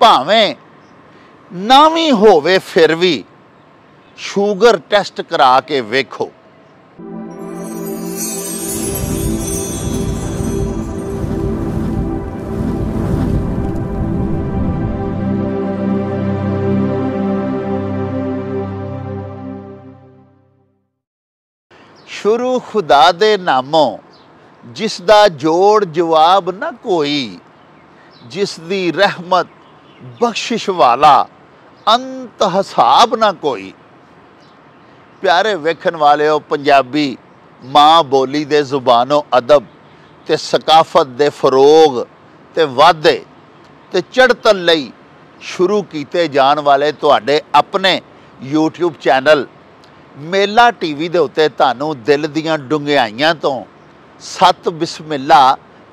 भावें ना भी होवे फिर भी शूगर टेस्ट करा के वेखो। शुरू खुदा दे नामों जिसदा जोड़ जवाब ना कोई, जिसदी रहमत बख्शिश वाला अंत हिसाब ना कोई। प्यारे वेखन वाले हो, पंजाबी माँ बोली दे जुबानों अदब ते सकाफत दे फरोग ते वादे ते चढ़तन लई शुरू कीते जान वाले तुहाडे अपने यूट्यूब चैनल मेला टीवी दे उत्ते तुहानू दिल दीआं डुंगियाइयां तो सत बिस्मिल्ला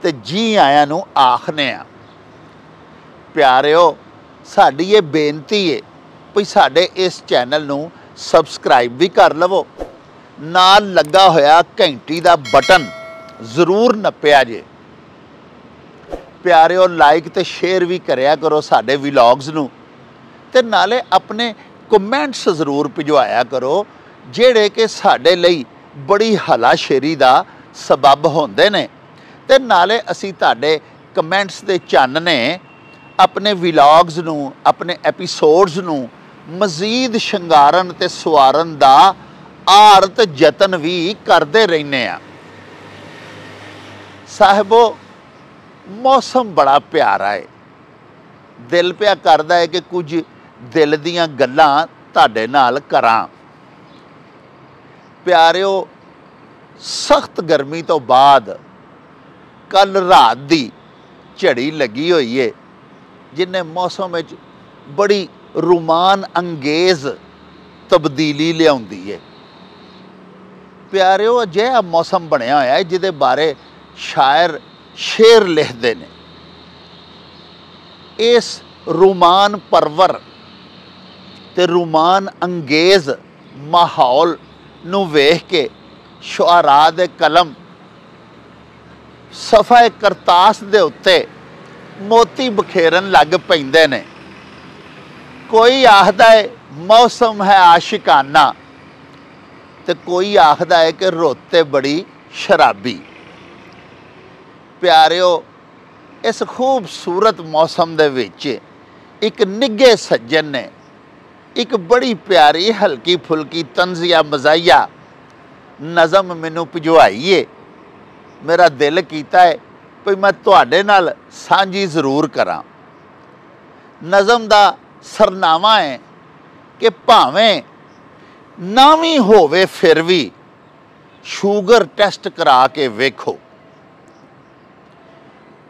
ते जी आयां नू आखने आ। प्यारिओ, साडी ये बेनती है भी साडे इस चैनल नू सबसक्राइब भी कर लवो, नाल लगा होया घंटी दा बटन जरूर नप्पिया जे। प्यारिओ, लाइक ते शेयर भी करया करो साडे व्लॉग्स नू, ते नाले अपने कमेंट्स जरूर भिजवाया करो जेड़े कि साडे लई बड़ी हलाशेरी दा सबब होंदे ने। ते नाले असी तुहाडे कमेंट्स दे चानने अपने व्लॉग्स नू, अपने एपीसोड्स नू मजीद शंगारन ते सवारन दा आरत जतन भी करते रहने आ। साहिबो, मौसम बड़ा प्यारा है, दिल पिया करदा है कि कुछ दिल दीआं गल्लां तुहाडे नाल करां। प्यारिओ, सख्त गर्मी तो बाद कल रात दी झड़ी लगी हुई है जिन्हें मौसम में बड़ी रुमान अंगेज तब्दीली लियाउंदी है। प्यारिओ, अजिहा मौसम बनया होया है जिहदे बारे शायर शेर लिखते हैं। इस रुमान परवर ते रुमान अंगेज माहौल नू वेख के शुआरा दे कलम सफ़ा करतास दे उत्ते मोती बखेरन लग पैंदे ने। कोई आखदा है मौसम है आशिकाना, ते कोई आखदा है कि रुत बड़ी शराबी। प्यारिओ, इस खूबसूरत मौसम दे विच एक निगे सज्जन ने एक बड़ी प्यारी हल्की फुल्की तंजिया मजाइया नज़म मैनू भिजवाई है। मेरा दिल कीता है भी मैं तुहाडे नाल सांझी जरूर करां। नज़म दा सरनामा है कि भावें ना भी होवे फिर भी शूगर टेस्ट करा के वेखो।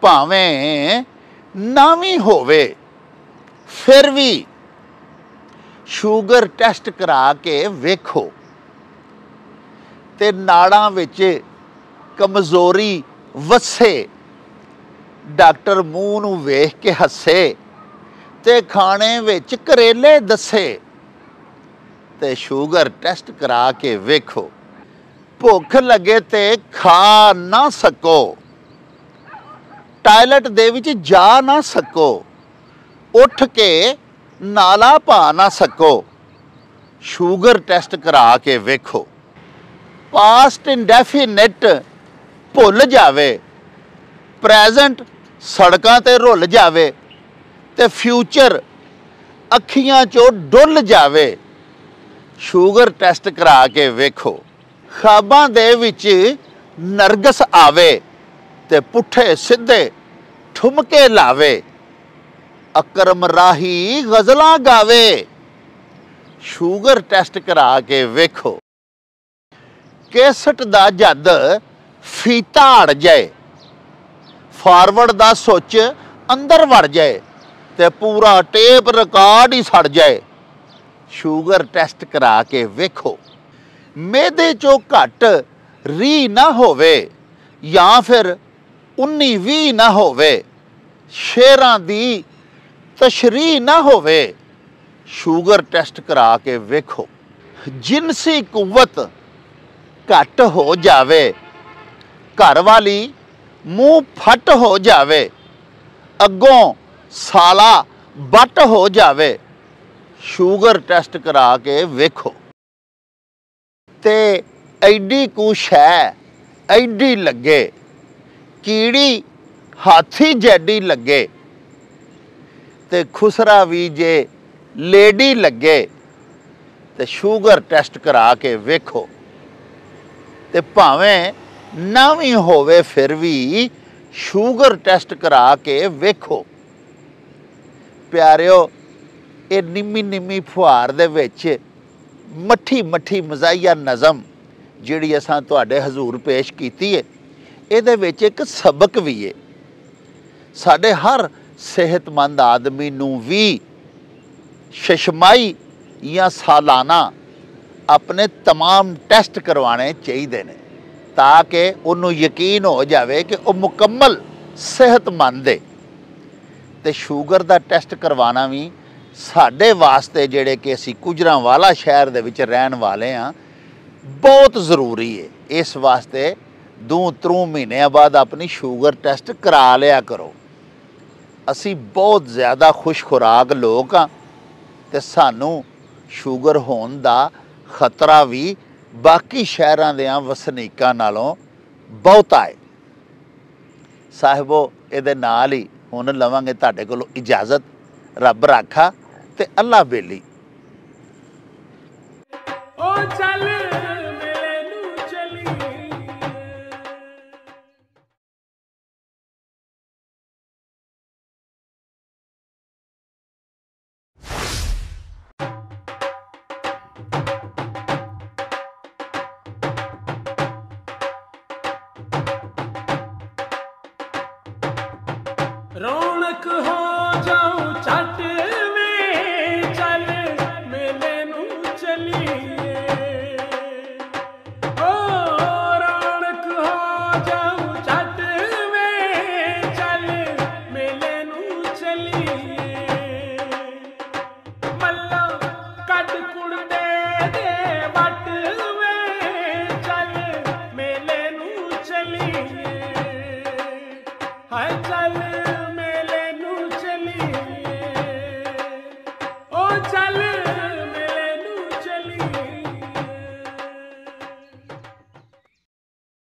भावें ना भी होवे फिर भी शूगर टेस्ट करा के वेखो, ते नाड़ां विच कमज़ोरी वसे, डॉक्टर मूँह नूं वेख के हसे, ते खाने विच करेले दसे, ते शूगर टेस्ट करा के वेखो। भुख लगे ते खा ना सको, टायलट दे विच जा ना सको, उठ के नाला पा ना सको, शूगर टेस्ट करा के वेखो। पास्ट इंडेफिनिट भुल जावे, प्रेजेंट सड़कां ते रुल जावे, ते फ्यूचर अखियां चों डुल जावे, शूगर टेस्ट करा के वेखो। ख्वाबां दे विच नरगस आवे, ते पुठे सीधे ठुमके लावे, अकरम राही गज़लां गावे, शूगर टेस्ट करा के वेखो। कैसट दा जद फीता अड़ जाए, फारवर्ड दा सुच अंदर वड़ जाए, ते पूरा टेप रिकॉर्ड ही सड़ जाए, शूगर टेस्ट करा के वेखो। मेदे चों घट री ना होवे, या फिर 19-20 ना होवे, शेरां दी तशरीह ना होवे, शूगर टेस्ट करा के वेखो। जिनसी कुव्वत घट हो जावे, घर वाली मूँह फट हो जावे, अगों साला बट हो जावे, शूगर टेस्ट करा के वेखो। ते एडी कु शै एडी लगे, कीड़ी हाथी जैडी लगे, ते खुसरा भी जे लेडी लगे, ते शूगर टेस्ट करा के वेखो। ते भावें ना भी होवे फिर भी शूगर टेस्ट करा के वेखो। प्यारिओ, ये निम्मी निम्मी फुहार दे विच मट्ठी मट्ठी मज़ाहिया नज़म जिहड़ी असां तुहाडे हजूर पेश कीती है, इहदे विच एक सबक भी है। साडे हर सेहतमंद आदमी नूं भी शशमाई या सालाना अपने तमाम टेस्ट करवाने चाहिए ने, ताकि उन्होंने यकीन हो जाए कि वह मुकम्मल सेहतमंद है। तो शुगर का टेस्ट करवाना भी साढ़े वास्ते जिहड़े कि असी गुजरांवाला शहर दे विच रहन वाले हाँ बहुत ज़रूरी है। इस वास्ते 2-3 महीनों बाद अपनी शुगर टेस्ट करा लिया करो। असी बहुत ज़्यादा खुश खुराक लोग हाँ, तो सानू शुगर होने का खतरा भी बाकी शहरों के वसनीकों नालों बहुत है। साहिबो, ये नाल ही हुण लवांगे तुहाडे कोलों इजाज़त। रब राखा ते अल्लाह बेली। ओ चल मेले नू चली। रौनक हो जाऊं चट में, चल मेले नू चलिए। ओ रौनक हो जाऊं चट